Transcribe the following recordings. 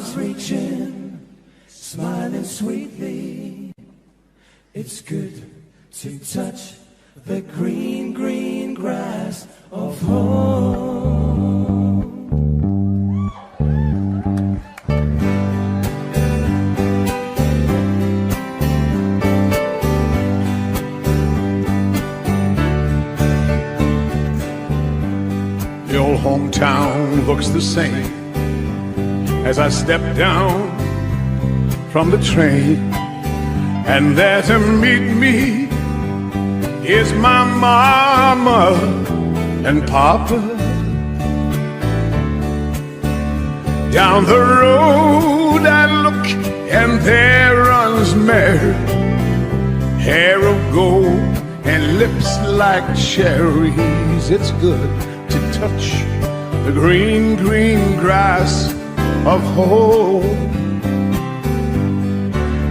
arms reaching, smiling sweetly. It's good to touch the green, green grass of home. The old hometown looks the same as I step down from the train, and there to meet me is my mama and papa. Down the road I look, and there runs Mary, hair of gold and lips like cherries. It's good to touch the green, green grass of home.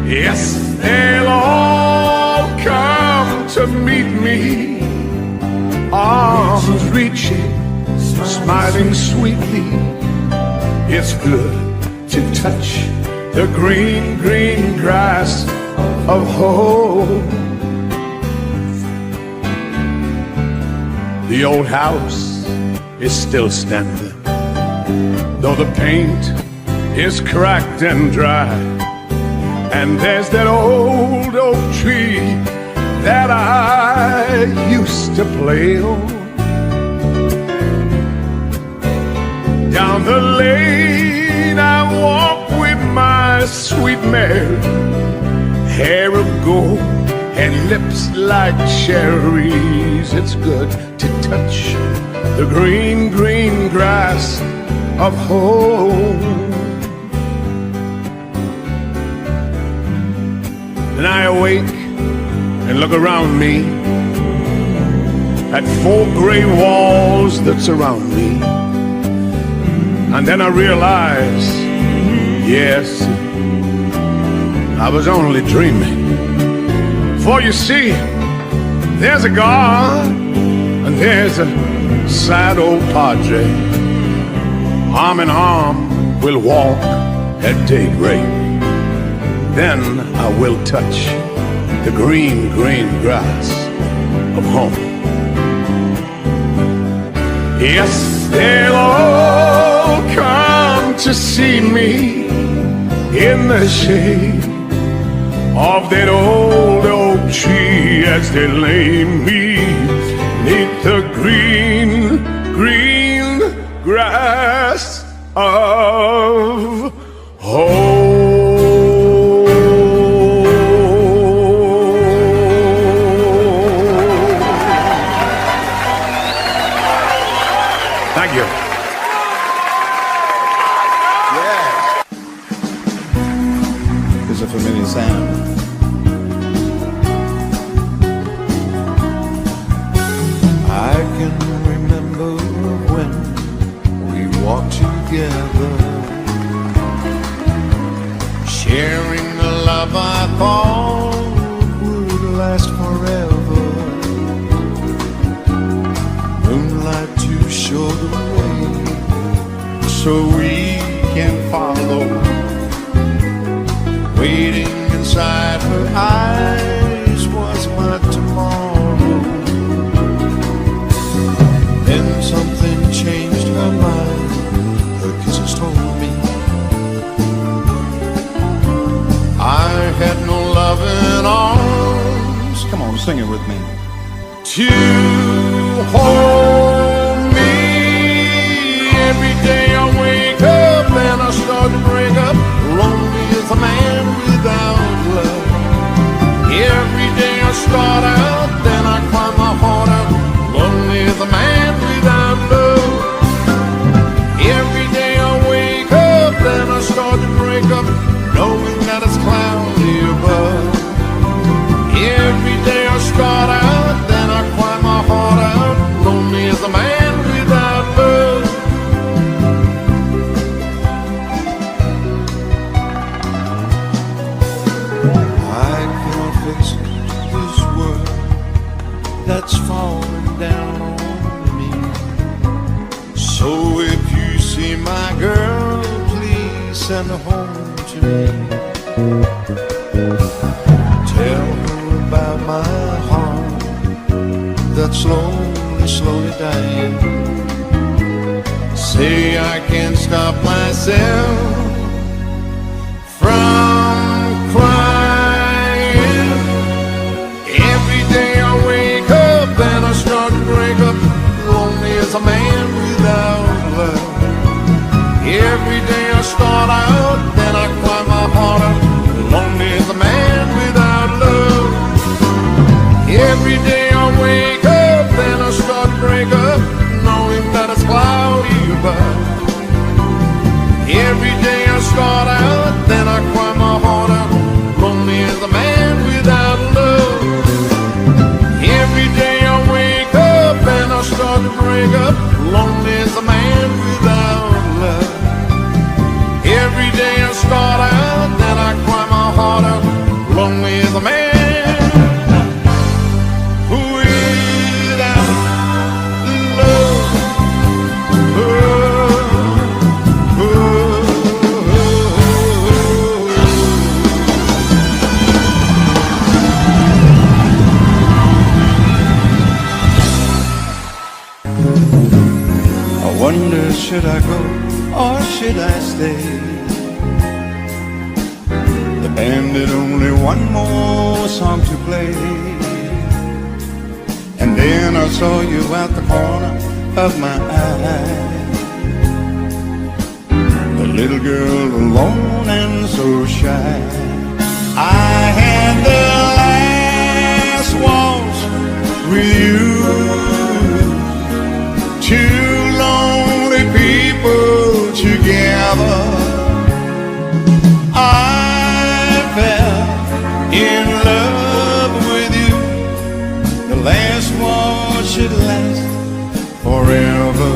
Yes, they'll all come to meet me, arms reaching, smiling sweetly. It's good to touch the green, green grass of home. The old house is still standing, though the paint is cracked and dry. And there's that old oak tree that I used to play on. Down the lane I walk with my sweet Mary, hair of gold and lips like cherries. It's good to touch the green, green grass of home. Then I awake and look around me at 4 gray walls that surround me. And then I realize, yes, I was only dreaming. For you see, there's a God and there's a sad old padre. Arm in arm we'll walk at daybreak. Then I will touch the green, green grass of home. Yes, they'll all come to see me in the shade of that old oak tree as they lay me 'neath the green, green grass of home. Thank you. Yeah. It's a familiar sound. I can remember when we walked together, sharing the love I thought would last forever. Moonlight to show the way so we can follow, waiting inside her eyes was my tomorrow. Then something changed her mind. Her kisses told me I had no loving arms. Come on, sing it with me. To hold me. Every day I wake up and I start to break up. Lonely as a man without love. Every day I start out, then I cry my heart out. Lonely as a man without love. Every day I wake up, then I start to break up, knowing that it's cloudy above. Every day I start out, then I cry my heart out. Lonely send her home to me. Tell her about my heart that's slowly, slowly dying. Say I can't stop myself from crying. Every day I wake up and I start to break up, lonely as a man without love. Every day I start out, then I climb my heart up, lonely as a man without love. Every day I wake up, then I start to break up, knowing that it's cloudy above. Every day I start out, then I climb my heart up, lonely as a man without love. Every day I wake up and I start to break up, lonely as a man without love. Every day I start out, then I climb my heart up, lonely as a man without love. I wonder, should I go or should I stay? The band had only one more song to play, and then I saw you out the corner of my eye. The little girl alone and so shy. I had the last waltz with you. Two lonely people together. I fell in love with you. The last one should last forever.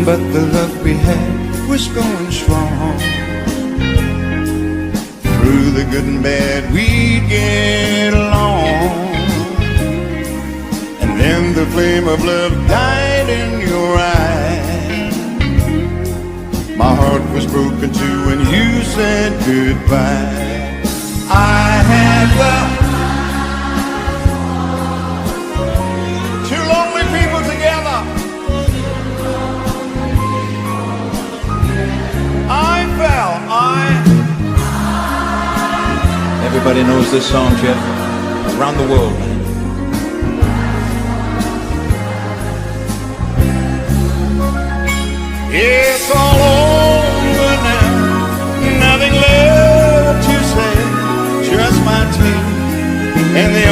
But the love we had was going strong. Through the good and bad we'd get along. And then the flame of love died in your eyes. My heart was broken too when you said goodbye. I had the two lonely people together. I fell, Everybody knows this song, Jeff, around the world, man. It's all over now, nothing left to say, just my tears and the